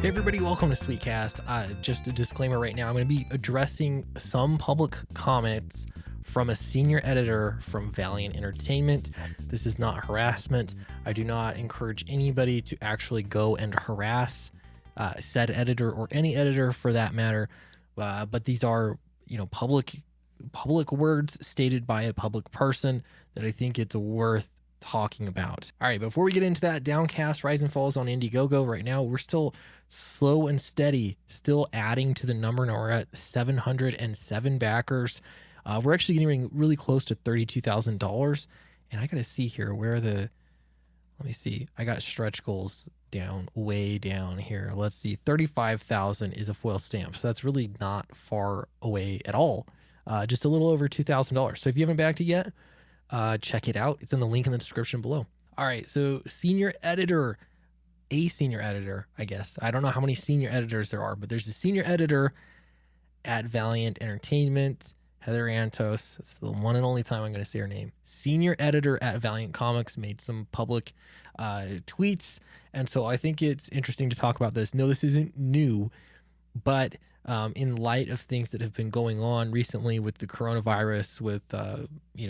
Hey everybody, welcome to Sweetcast. Just a disclaimer right now, I'm going to be addressing some public comments from a senior editor from Valiant Entertainment. This is not harassment. I do not encourage anybody to actually go and harass said editor or any editor for that matter. But these are, public words stated by a public person that I think it's worth talking about. All right, before we get into that, Downcast Rise and Falls on Indiegogo right now, we're still slow and steady, still adding to the number. Now we're at 707 backers. We're actually getting really close to $32,000. And I got to see here where let me see. I got stretch goals down, way down here. Let's see. 35,000 is a foil stamp. So that's really not far away at all. Just a little over $2,000. So if you haven't backed it yet, check it out. It's in the link in the description below. All right. So a senior editor, I guess. I don't know how many senior editors there are, but there's a senior editor at Valiant Entertainment, Heather Antos. That's the one and only time I'm going to say her name. Senior editor at Valiant Comics made some public tweets. And so I think it's interesting to talk about this. No, this isn't new, but in light of things that have been going on recently with the coronavirus, with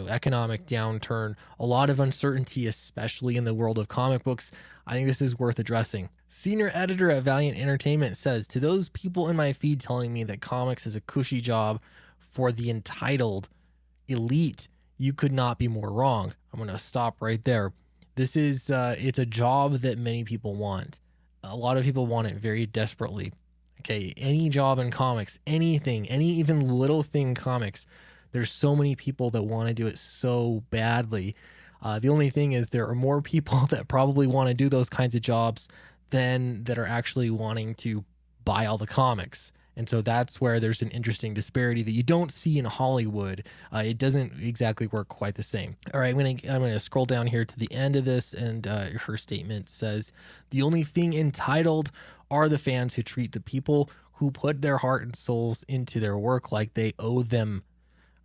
economic downturn, a lot of uncertainty, especially in the world of comic books, I think this is worth addressing. Senior editor at Valiant Entertainment says, "To those people in my feed telling me that comics is a cushy job for the entitled elite, you could not be more wrong." I'm going to stop right there. This is it's a job that many people want. A lot of people want it very desperately. Okay, any job in comics, anything, any even little thing comics, there's so many people that want to do it so badly. The only thing is there are more people that probably want to do those kinds of jobs than that are actually wanting to buy all the comics. And so that's where there's an interesting disparity that you don't see in Hollywood. It doesn't exactly work quite the same. All right, I'm gonna scroll down here to the end of this, and her statement says, "The only thing entitled are the fans who treat the people who put their heart and souls into their work like they owe them."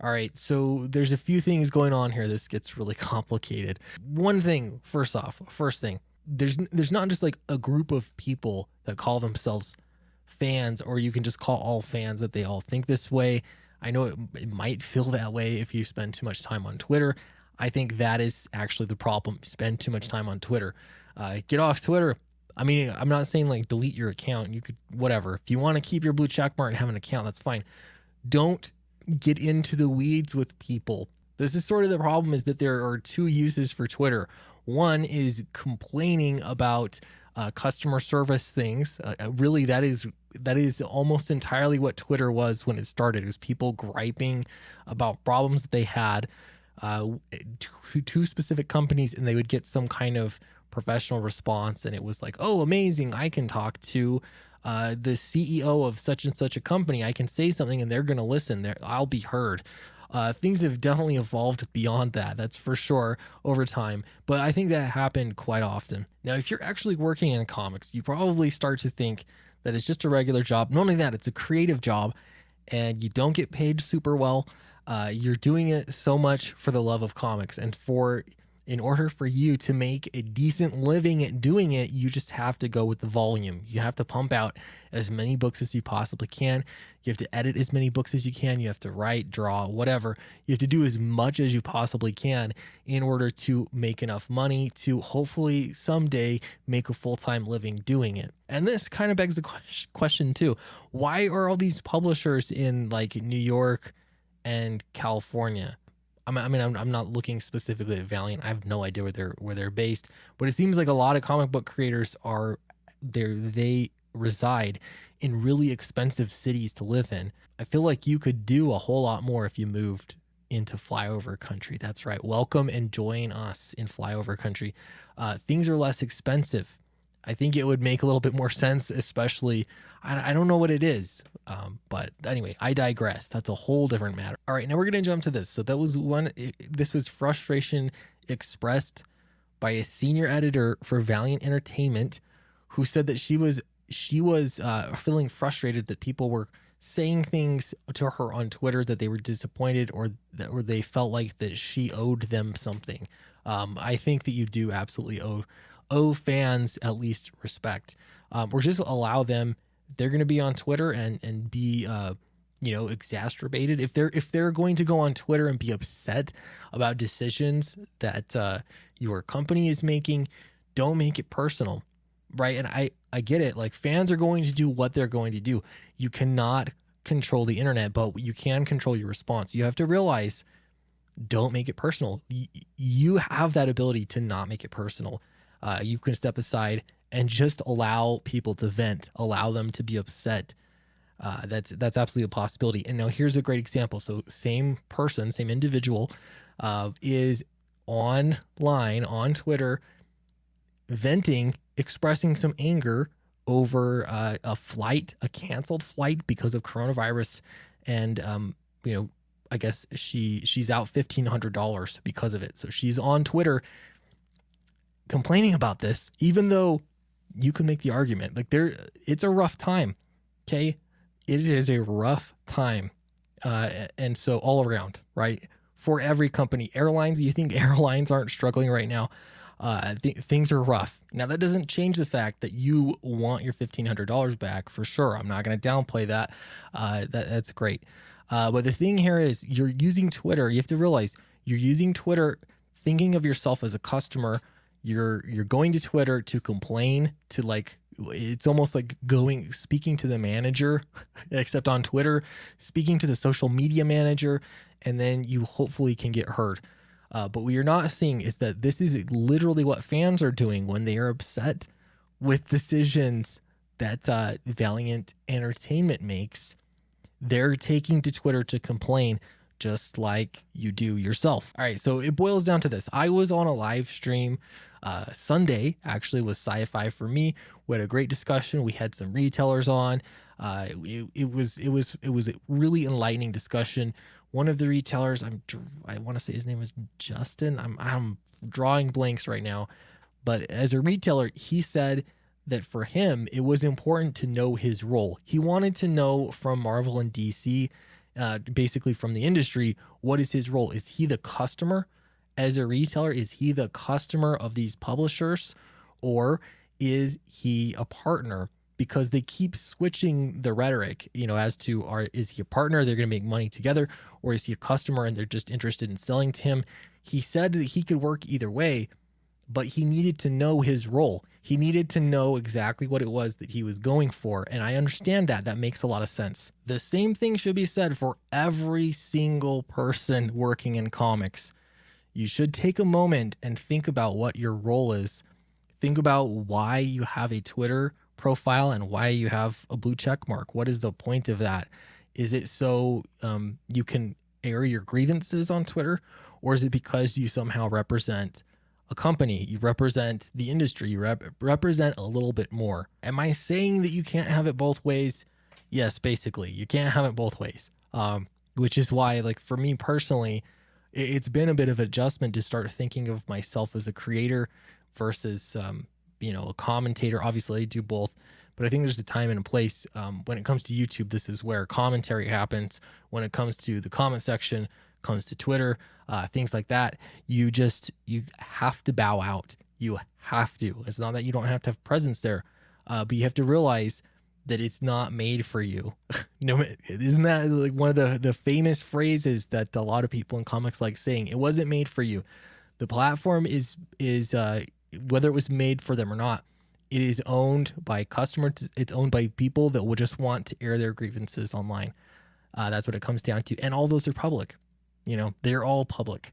All right, so there's a few things going on here. This gets really complicated. One thing, first thing, there's not just like a group of people that call themselves fans, or you can just call all fans that they all think this way. I know it might feel that way if you spend too much time on Twitter. I think that is actually the problem. Spend too much time on Twitter. Get off Twitter. I mean, I'm not saying like delete your account. You could, whatever. If you want to keep your blue check mark and have an account, that's fine. Don't get into the weeds with people. This is sort of the problem, is that there are two uses for Twitter. One is complaining about customer service things. Really, that is almost entirely what Twitter was when it started. It was people griping about problems that they had to specific companies, and they would get some kind of professional response, and it was like, "Oh, amazing, I can talk to the CEO of such and such a company. I can say something and they're going to listen. I'll be heard." Things have definitely evolved beyond that, that's for sure, over time. But I think that happened quite often. Now, if you're actually working in comics, you probably start to think that it's just a regular job. Not only that, it's a creative job, and you don't get paid super well. You're doing it so much for the love of comics, and in order for you to make a decent living at doing it, you just have to go with the volume. You have to pump out as many books as you possibly can. You have to edit as many books as you can. You have to write, draw, whatever. You have to do as much as you possibly can in order to make enough money to hopefully someday make a full-time living doing it. And this kind of begs the question too. Why are all these publishers in like New York and California? I'm not looking specifically at Valiant. I have no idea where they're based, but it seems like a lot of comic book creators are there. They reside in really expensive cities to live in. I feel like you could do a whole lot more if you moved into flyover country. That's right. Welcome and join us in flyover country. Things are less expensive. I think it would make a little bit more sense, especially, I don't know what it is. But anyway, I digress. That's a whole different matter. All right, now we're going to jump to this. So that was this was frustration expressed by a senior editor for Valiant Entertainment, who said that she was feeling frustrated that people were saying things to her on Twitter that they were disappointed, or they felt like that she owed them something. I think that you do absolutely owe owe fans at least respect, or just allow them. They're going to be on Twitter and be exacerbated. If they're going to go on Twitter and be upset about decisions that your company is making, don't make it personal, right? And I get it. Like, fans are going to do what they're going to do. You cannot control the internet, but you can control your response. You have to realize, don't make it personal. You have that ability to not make it personal. You can step aside and just allow people to vent, allow them to be upset. That's absolutely a possibility. And now here's a great example. So same person, same individual, is online on Twitter, venting, expressing some anger over a canceled flight because of coronavirus, and I guess she's out $1,500 because of it. So she's on Twitter complaining about this, even though you can make the argument like it's a rough time. Okay. It is a rough time. And so all around, right? For every company, airlines, you think airlines aren't struggling right now? Things are rough. Now, that doesn't change the fact that you want your $1,500 back for sure. I'm not going to downplay that. That's great. But the thing here is, you're using Twitter. You have to realize you're using Twitter thinking of yourself as a customer. You're going to Twitter to complain, to it's almost like speaking to the manager, except on Twitter, speaking to the social media manager, and then you hopefully can get heard. But what you're not seeing is that this is literally what fans are doing when they are upset with decisions that Valiant Entertainment makes. They're taking to Twitter to complain, just like you do yourself. All right, so it boils down to this. I was on a live stream Sunday, actually, with Sci-Fi for Me. We had a great discussion. We had some retailers on. It was a really enlightening discussion. One of the retailers, I want to say his name is Justin. I'm drawing blanks right now, but as a retailer, he said that for him, it was important to know his role. He wanted to know from Marvel and DC, basically from the industry, what is his role? Is he the customer? As a retailer, is he the customer of these publishers, or is he a partner? Because they keep switching the rhetoric, as to is he a partner? They're going to make money together, or is he a customer and they're just interested in selling to him? He said that he could work either way, but he needed to know his role. He needed to know exactly what it was that he was going for. And I understand that. That makes a lot of sense. The same thing should be said for every single person working in comics. You should take a moment and think about what your role is. Think about why you have a Twitter profile and why you have a blue check mark. What is the point of that? Is it so you can air your grievances on Twitter, or is it because you somehow represent a company, you represent the industry, you represent a little bit more? Am I saying that you can't have it both ways? Yes, basically, you can't have it both ways. Which is why, like, for me personally, it's been a bit of adjustment to start thinking of myself as a creator versus a commentator. Obviously I do both, but I think there's a time and a place. When it comes to YouTube, this is where commentary happens. When it comes to the comment section, comes to Twitter, things like that, you have to bow out. You have to. It's not that you don't have to have presence there, but you have to realize that it's not made for you. No, isn't that like one of the famous phrases that a lot of people in comics like saying? It wasn't made for you. The platform is whether it was made for them or not, it is owned by customers. It's owned by people that will just want to air their grievances online. That's what it comes down to. And all those are public. They're all public.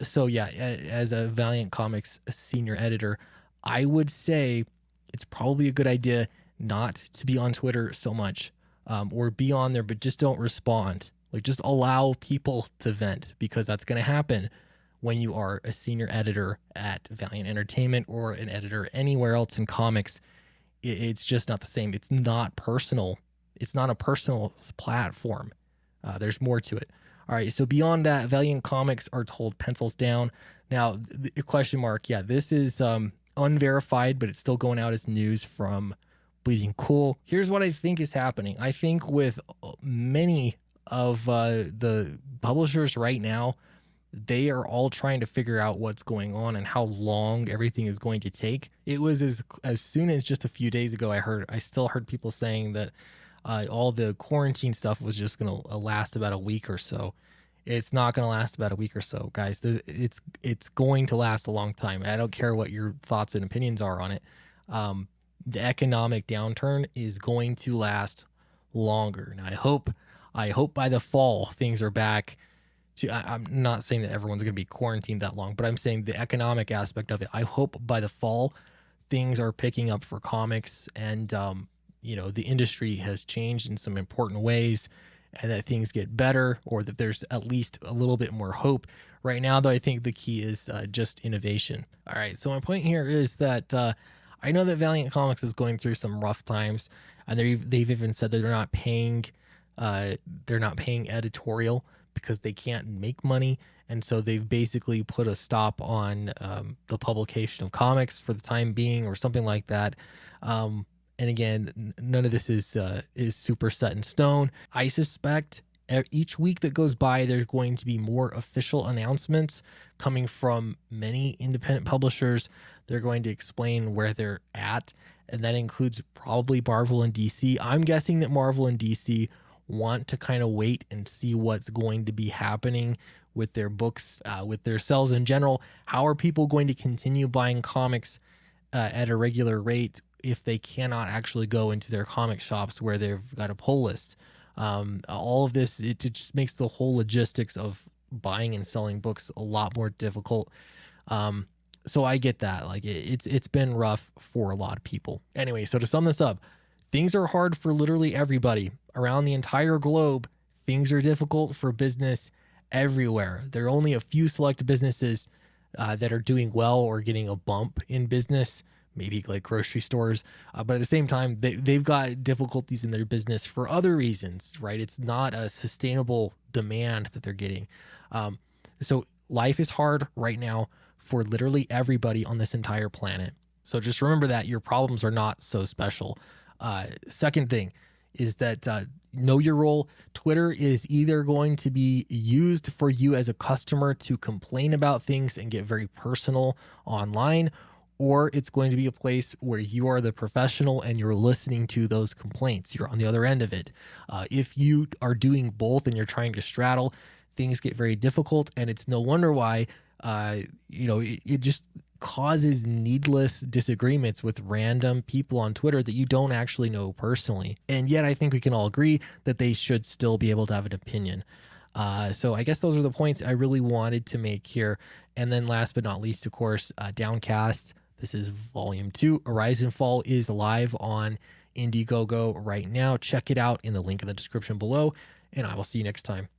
So yeah, as a Valiant Comics senior editor, I would say it's probably a good idea not to be on Twitter so much, or be on there, but just don't respond. Like, just allow people to vent, because that's going to happen when you are a senior editor at Valiant Entertainment or an editor anywhere else in comics. It's just not the same. It's not personal. It's not a personal platform. There's more to it. All right. So beyond that, Valiant Comics are told pencils down. Now, the question mark. Yeah, this is unverified, but it's still going out as news from Bleeding Cool. Here's what I think is happening. I think with many of the publishers right now, they are all trying to figure out what's going on and how long everything is going to take. It was as soon as just a few days ago, I still heard people saying that all the quarantine stuff was just going to last about a week or so. It's not going to last about a week or so, guys. It's going to last a long time. I don't care what your thoughts and opinions are on it. The economic downturn is going to last longer. And I hope by the fall things are back to. I'm not saying that everyone's going to be quarantined that long, but I'm saying the economic aspect of it. I hope by the fall things are picking up for comics, and the industry has changed in some important ways, and that things get better, or that there's at least a little bit more hope. Right now, though, I think the key is just innovation. All right, so my point here is that I know that Valiant Comics is going through some rough times, and they've even said that they're not paying editorial because they can't make money, and so they've basically put a stop on the publication of comics for the time being, or something like that. And again, none of this is super set in stone. I suspect each week that goes by, there's going to be more official announcements coming from many independent publishers. They're going to explain where they're at, and that includes probably Marvel and DC. I'm guessing that Marvel and DC want to kind of wait and see what's going to be happening with their books, with their sales in general. How are people going to continue buying comics at a regular rate if they cannot actually go into their comic shops where they've got a pull list? All of this, it just makes the whole logistics of buying and selling books a lot more difficult. So I get that. Like it's been rough for a lot of people. Anyway, so to sum this up, things are hard for literally everybody around the entire globe. Things are difficult for business everywhere. There are only a few select businesses that are doing well or getting a bump in business, maybe like grocery stores. But at the same time, they've got difficulties in their business for other reasons, right? It's not a sustainable demand that they're getting. So life is hard right now for literally everybody on this entire planet. So just remember that your problems are not so special. Second thing is that know your role. Twitter is either going to be used for you as a customer to complain about things and get very personal online, or it's going to be a place where you are the professional and you're listening to those complaints. You're on the other end of it. If you are doing both and you're trying to straddle, things get very difficult, and it's no wonder why it just causes needless disagreements with random people on Twitter that you don't actually know personally. And yet I think we can all agree that they should still be able to have an opinion. So I guess those are the points I really wanted to make here. And then last but not least, of course, Downcast. This is volume 2. Arise and Fall is live on Indiegogo right now. Check it out in the link in the description below, and I will see you next time.